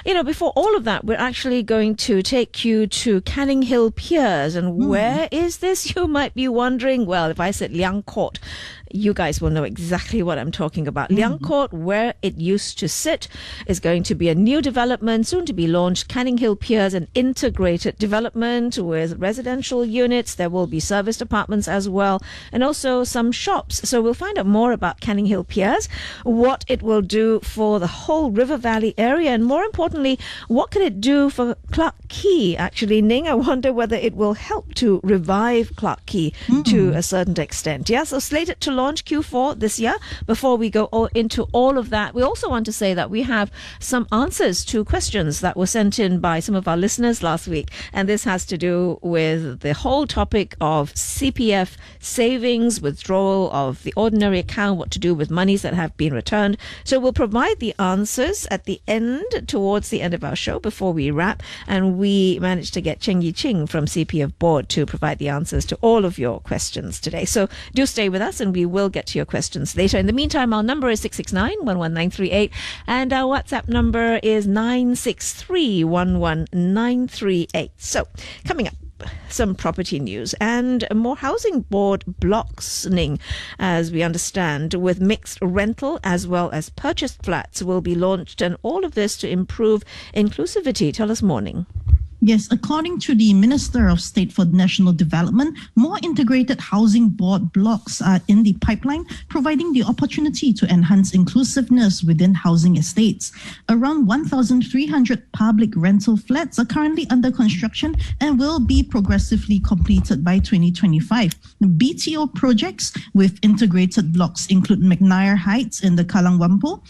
before all of that, we're actually going to take you to Canninghill Piers. And where is this, you might be wondering? Well, if I said Liang Court, you guys will know exactly what I'm talking about. Liang Court, where it used to sit, is going to be a new development, soon to be launched. Canninghill Piers, an integrated development with residential units. There will be serviced apartments as well, and also some shops. So we'll find out more about Canninghill Piers, what it will do for the whole River Valley area, and more importantly, what can it do for Clarke Quay? Actually, Ning, I wonder whether it will help to revive Clarke Quay to a certain extent. Yeah, so slated to launch Q4 this year. Before we go into all of that, we also want to say that we have some answers to questions that were sent in by some of our listeners last week, and this has to do with the whole topic of CPF savings, withdrawal of the ordinary account, what to do with monies that have been returned. So we'll provide the answers at the end, towards the end of our show, before we wrap, and we managed to get Cheng Yi Ching from CPF Board to provide the answers to all of your questions today. So do stay with us, and we will get to your questions later. In the meantime, our number is 669-11938, and our WhatsApp number is 963-11938. So, coming up, some property news and more housing board blocks, Ning, as we understand, with mixed rental as well as purchased flats will be launched, and all of this to improve inclusivity. Tell us more, Ning. Yes, according to the Minister of State for National Development, more integrated housing board blocks are in the pipeline, providing the opportunity to enhance inclusiveness within housing estates. Around 1,300 public rental flats are currently under construction and will be progressively completed by 2025. BTO projects with integrated blocks include McNair Heights in the Kallang Whampoa,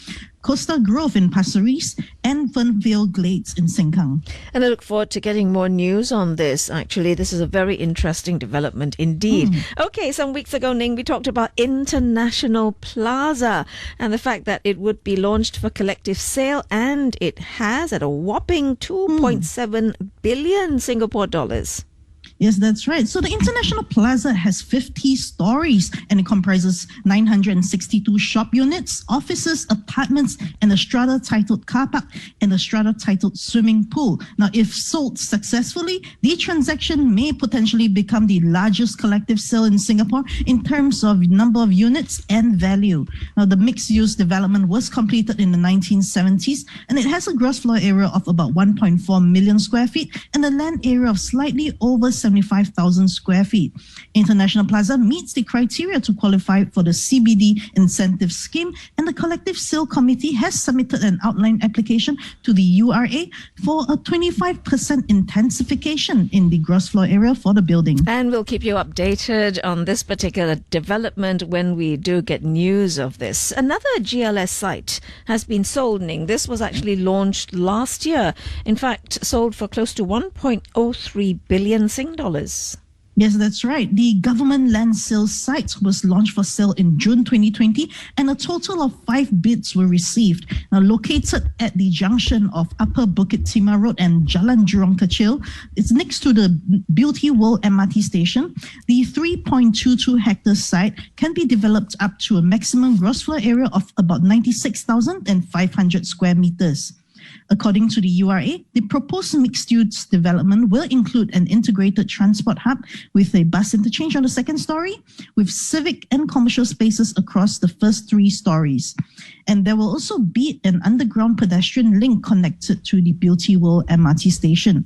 Coastal Grove in Pasir Ris, and Fernvale Glades in Sengkang. And I look forward to getting more news on this. Actually, this is a very interesting development indeed. Okay, some weeks ago, Ning, we talked about International Plaza and the fact that it would be launched for collective sale, and it has, at a whopping 2.7 billion Singapore dollars. Yes, that's right. So the International Plaza has 50 stories and it comprises 962 shop units, offices, apartments, and a strata-titled car park and a strata-titled swimming pool. Now, if sold successfully, the transaction may potentially become the largest collective sale in Singapore in terms of number of units and value. Now, the mixed-use development was completed in the 1970s, and it has a gross floor area of about 1.4 million square feet and a land area of slightly over 75,000 square feet. International Plaza meets the criteria to qualify for the CBD incentive scheme, and the Collective Sale Committee has submitted an outline application to the URA for a 25% intensification in the gross floor area for the building. And we'll keep you updated on this particular development when we do get news of this. Another GLS site has been sold, Ning. This was actually launched last year. In fact, sold for close to 1.03 billion Sing dollars. Yes, that's right. The government land sales site was launched for sale in June 2020, and a total of 5 bids were received. Now, located at the junction of Upper Bukit Timah Road and Jalan Jurong Kecil, it's next to the Beauty World MRT station. The 3.22 hectare site can be developed up to a maximum gross floor area of about 96,500 square meters. According to the URA, the proposed mixed-use development will include an integrated transport hub with a bus interchange on the second story, with civic and commercial spaces across the first 3 stories. And there will also be an underground pedestrian link connected to the Beauty World MRT station.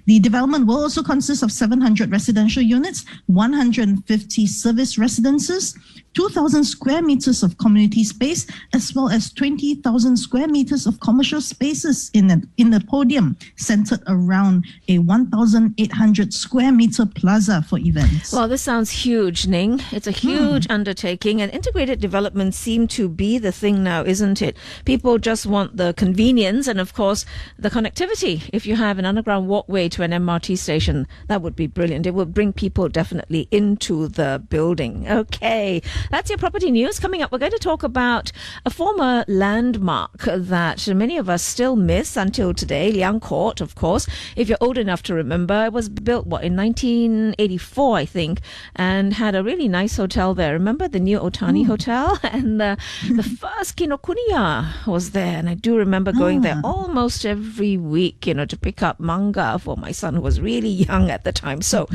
The development will also consist of 700 residential units, 150 service residences, 2,000 square meters of community space, as well as 20,000 square meters of commercial spaces in a podium centered around a 1,800 square meter plaza for events. Well, this sounds huge, Ning. It's a huge undertaking, and integrated development seem to be the thing now, isn't it? People just want the convenience and, of course, the connectivity. If you have an underground walkway to an MRT station, that would be brilliant. It would bring people definitely into the building. Okay. That's your property news. Coming up, we're going to talk about a former landmark that many of us still miss. famous until today. Liang Court, of course, if you're old enough to remember. It was built, in 1984, I think, and had a really nice hotel there. Remember the new Otani Hotel? And the first Kinokuniya was there. And I do remember going there almost every week, to pick up manga for my son, who was really young at the time. So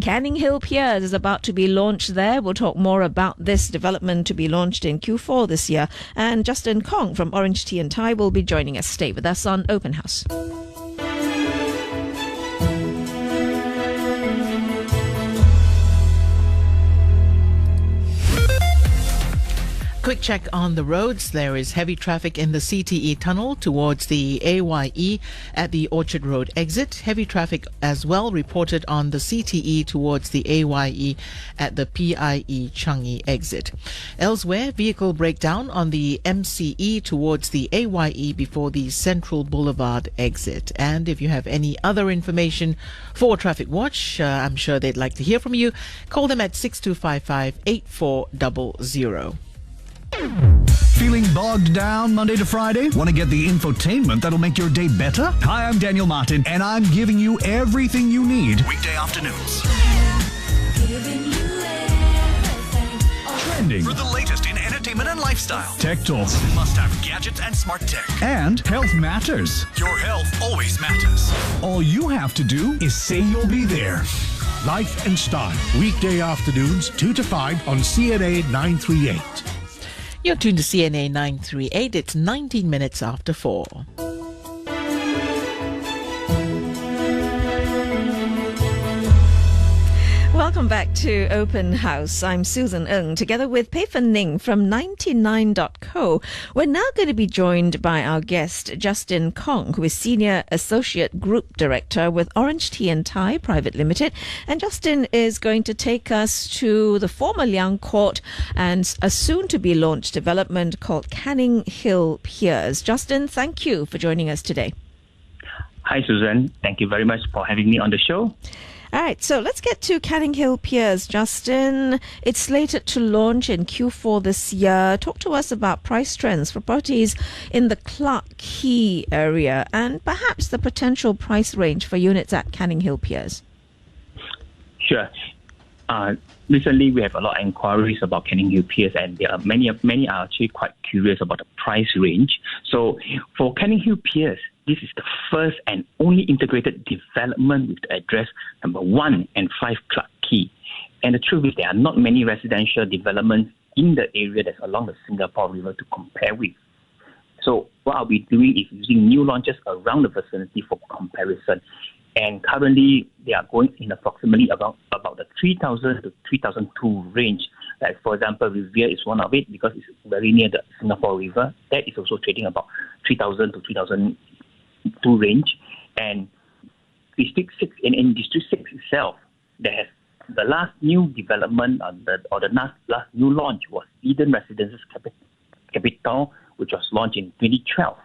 Canninghill Piers is about to be launched there. We'll talk more about this development to be launched in Q4 this year. And Justin Kong from Orange Tea and Thai will be joining us. Stay with us on Open House. Quick check on the roads. There is heavy traffic in the CTE tunnel towards the AYE at the Orchard Road exit. Heavy traffic as well reported on the CTE towards the AYE at the PIE Changi exit. Elsewhere, vehicle breakdown on the MCE towards the AYE before the Central Boulevard exit. And if you have any other information for Traffic Watch, I'm sure they'd like to hear from you. Call them at 6255 8400. Feeling bogged down Monday to Friday? Want to get the infotainment that'll make your day better? Hi, I'm Daniel Martin, and I'm giving you everything you need weekday afternoons. Trending for the latest in entertainment and lifestyle. Tech Talk. Must-have gadgets and smart tech. And health matters. Your health always matters. All you have to do is say you'll be there. Life and Style, weekday afternoons 2 to 5 on CNA 938. You're tuned to CNA 938. It's 19 minutes after 4. Welcome back to Open House. I'm Susan Ng, together with Pei Fen Ning from 99.co. We're now going to be joined by our guest, Justin Kong, who is Senior Associate Group Director with Orange Tea and Thai Private Limited. And Justin is going to take us to the former Liang Court and a soon-to-be launched development called Canninghill Piers. Justin, thank you for joining us today. Hi, Susan. Thank you very much for having me on the show. All right, so let's get to Canninghill Piers, Justin. It's slated to launch in Q4 this year. Talk to us about price trends for properties in the Clarke Quay area and perhaps the potential price range for units at Canninghill Piers. Sure. Recently, we have a lot of inquiries about Canninghill Piers, and there are many are actually quite curious about the price range. So, for Canninghill Piers, this is the first and only integrated development with the address number 1 and 5 Clarke Quay. And the truth is, there are not many residential developments in the area that's along the Singapore River to compare with. So, what I'll be doing is using new launches around the vicinity for comparison. And currently, they are going in approximately about the 3,000 to 3,002 range. Like, for example, Riviera is one of it because it's very near the Singapore River. That is also trading about 3,000 to 3,002 range. And District 6, in District 6 itself, there has the last new development the last new launch was Eden Residences Capital, which was launched in 2012.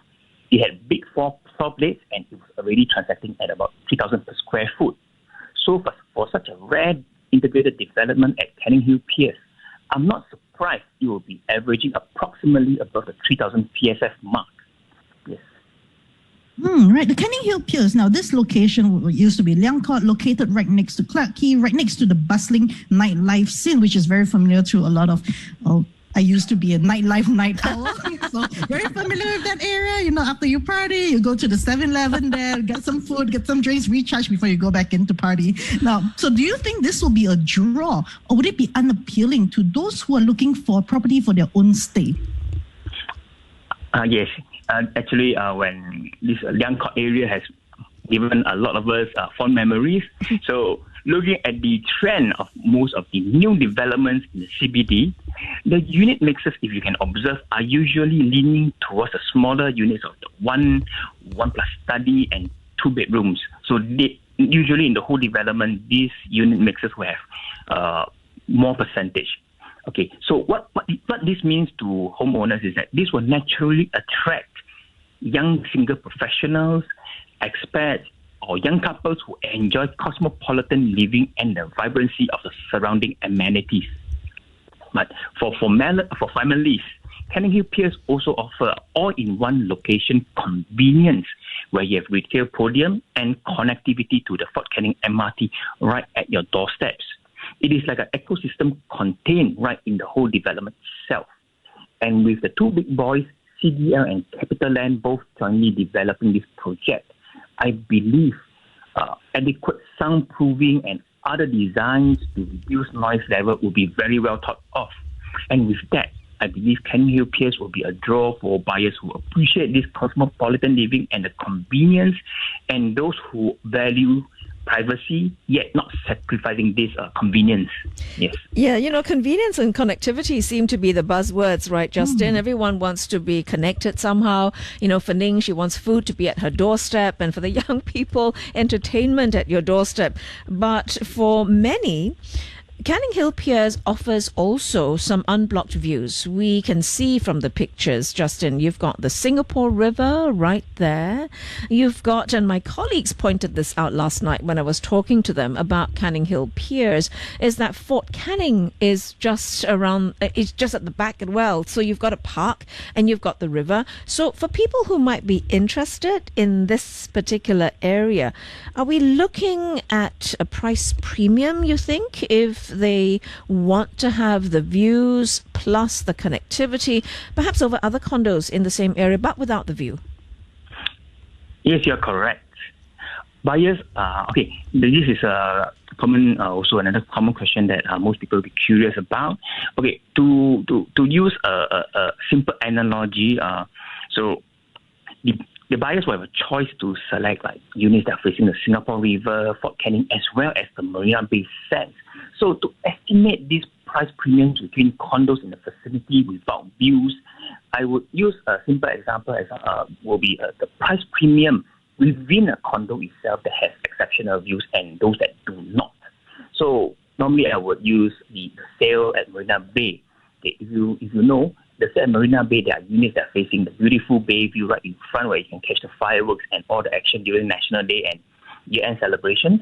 It had big floor plates, and it was already transacting at about 3,000 per square foot. So for such a rare integrated development at Canninghill Piers, I'm not surprised it will be averaging approximately above the 3,000 PSF mark. Yes. Right, the Canninghill Piers. Now, this location used to be Liang Court, located right next to Clarke Quay, right next to the bustling nightlife scene, which is very familiar to a lot of. I used to be a nightlife night owl, so very familiar with that area. After you party, you go to the 7-Eleven there, get some food, get some drinks, recharge before you go back into party. Now, so do you think this will be a draw, or would it be unappealing to those who are looking for a property for their own stay? Yes. Actually, when this Liang Court area has given a lot of us fond memories. So, looking at the trend of most of the new developments in the CBD, the unit mixes, if you can observe, are usually leaning towards the smaller units of the one plus study and 2 bedrooms. So usually in the whole development, these unit mixes will have more percentage. Okay, so what this means to homeowners is that this will naturally attract young single professionals, expats, or young couples who enjoy cosmopolitan living and the vibrancy of the surrounding amenities. But for families, Canninghill Piers also offer all-in-one location convenience where you have retail podium and connectivity to the Fort Canning MRT right at your doorsteps. It is like an ecosystem contained right in the whole development itself. And with the two big boys, CDL and CapitaLand, both jointly developing this project, I believe adequate soundproofing and other designs to reduce noise level will be very well thought of. And with that, I believe Canninghill Piers will be a draw for buyers who appreciate this cosmopolitan living and the convenience, and those who value privacy, yet not sacrificing this convenience. Yes. Yeah, convenience and connectivity seem to be the buzzwords, right, Justin? Everyone wants to be connected somehow. For Ning, she wants food to be at her doorstep, and for the young people, entertainment at your doorstep. But for many, Canninghill Piers offers also some unblocked views. We can see from the pictures, Justin, you've got the Singapore River right there. You've got, and my colleagues pointed this out last night when I was talking to them about Canninghill Piers, is that Fort Canning is just around, it's just at the back as well. So you've got a park and you've got the river. So for people who might be interested in this particular area, are we looking at a price premium, you think, if they want to have the views plus the connectivity, perhaps over other condos in the same area, but without the view? Yes, you're correct. Buyers, this is a common, also another common question that most people will be curious about. Okay, to use a simple analogy, so the buyers will have a choice to select like units that are facing the Singapore River, Fort Canning, as well as the Marina Bay Sands. So to estimate these price premiums between condos in the vicinity without views, I would use a simple example as will be the price premium within a condo itself that has exceptional views and those that do not. So normally I would use the sale at Marina Bay. Okay, if you know, the sale at Marina Bay, there are units that are facing the beautiful bay view right in front where you can catch the fireworks and all the action during National Day and year-end celebrations.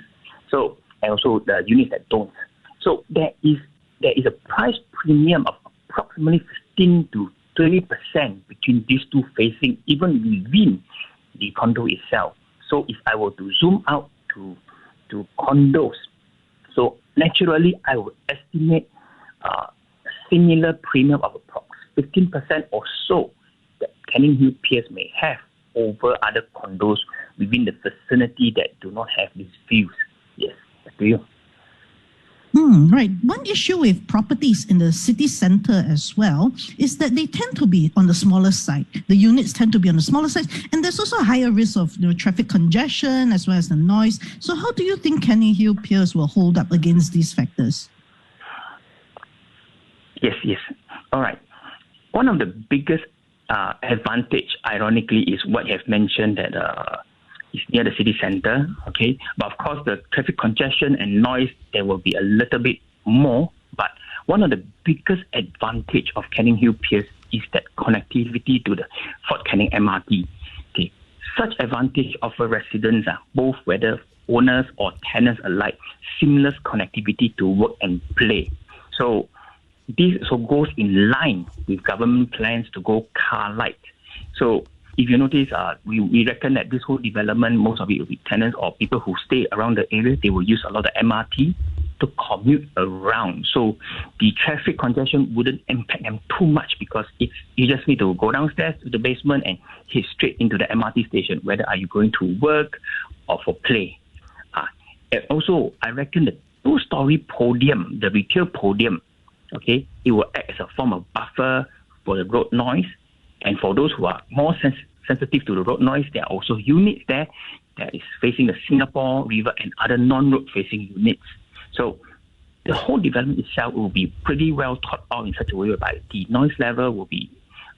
So, and also the units that don't. So there is a price premium of approximately 15 to 20% between these two facing even within the condo itself. So if I were to zoom out to condos, so naturally I would estimate a similar premium of approximately 15% or so that Canninghill Piers may have over other condos within the vicinity that do not have these views. Yes, back to you. Right. One issue with properties in the city centre as well is that they tend to be on the smaller side. The units tend to be on the smaller side, and there's also a higher risk of traffic congestion as well as the noise. So how do you think Canninghill Piers will hold up against these factors? Yes. All right. One of the biggest advantage, ironically, is what you have mentioned that is near the city centre, okay? But of course, the traffic congestion and noise, there will be a little bit more. But one of the biggest advantage of Canninghill Piers is that connectivity to the Fort Canning MRT. Okay, such advantage offer residents, both whether owners or tenants alike, seamless connectivity to work and play. So this also goes in line with government plans to go car light. So if you notice, we reckon that this whole development, most of it will be tenants or people who stay around the area. They will use a lot of MRT to commute around. So the traffic congestion wouldn't impact them too much because you just need to go downstairs to the basement and hit straight into the MRT station, whether are you going to work or for play. And also, I reckon the two-story podium, the retail podium, okay, it will act as a form of buffer for the road noise. And for those who are more sensitive to the road noise, there are also units there that is facing the Singapore River and other non-road facing units. So the whole development itself will be pretty well thought out in such a way whereby the noise level will be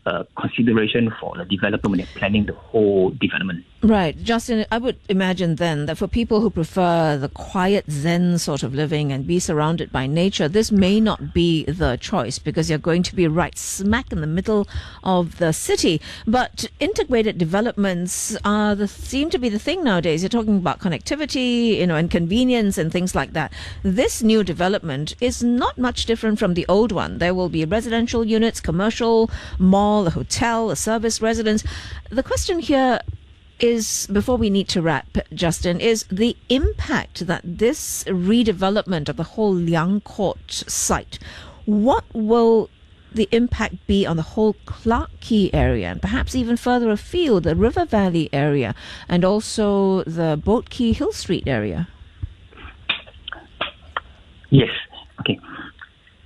a consideration for the developer when they're planning the whole development. Right. Justin, I would imagine then that for people who prefer the quiet Zen sort of living and be surrounded by nature, this may not be the choice because you're going to be right smack in the middle of the city. But integrated developments seem to be the thing nowadays. You're talking about connectivity, and convenience and things like that. This new development is not much different from the old one. There will be residential units, commercial, mall, a hotel, a service residence. The question here is, before we need to wrap, Justin, is the impact that this redevelopment of the whole Liang Court site, what will the impact be on the whole Clarke Quay area and perhaps even further afield, the River Valley area and also the Boat Quay Hill Street area? Yes. Okay.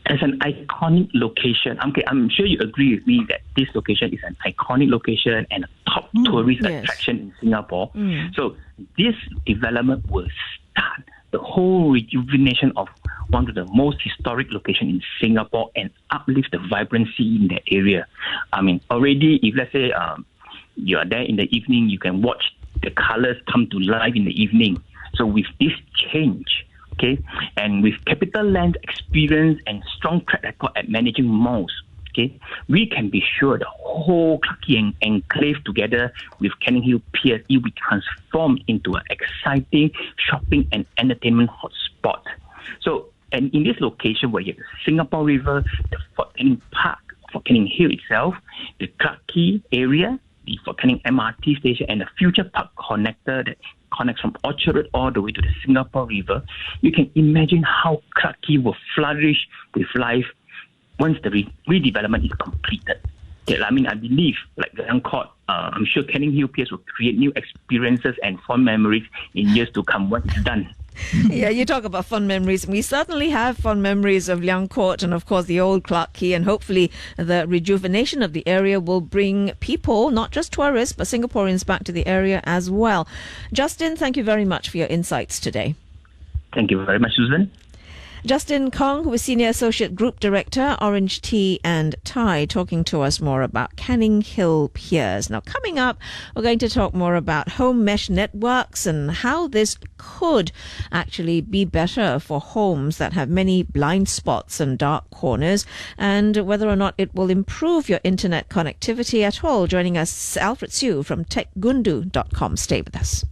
As an iconic location, I'm sure you agree with me that this location is an iconic location and a top tourist attraction in Singapore. So this development will start the whole rejuvenation of one of the most historic locations in Singapore and uplift the vibrancy in that area. I mean, already, if let's say you are there in the evening, you can watch the colors come to life in the evening. So with this change, okay, and with CapitaLand's experience and strong track record at managing malls, okay, we can be sure the whole Clarke Quay enclave together with Canninghill Piers, it will transform into an exciting shopping and entertainment hotspot. So, and in this location where you have the Singapore River, the Fort Canning Park, Fort Canning Hill itself, the Clarke Quay area, the Fort Canning MRT station, and the Future Park connector that connects from Orchard Road all the way to the Singapore River, you can imagine how Clarke Quay will flourish with life once the redevelopment is completed. Okay, I mean, I believe, like the Liang Court, I'm sure Canninghill Piers will create new experiences and fond memories in years to come once it's done. Yeah, you talk about fond memories. We certainly have fond memories of Liang Court and, of course, the old Clarke Quay. And hopefully the rejuvenation of the area will bring people, not just tourists, but Singaporeans back to the area as well. Justin, thank you very much for your insights today. Thank you very much, Susan. Justin Kong, who is Senior Associate Group Director, Orange Tea and Thai, talking to us more about Canninghill Piers. Now, coming up, we're going to talk more about home mesh networks and how this could actually be better for homes that have many blind spots and dark corners, and whether or not it will improve your internet connectivity at all. Joining us, Alfred Siew from techgundu.com. Stay with us.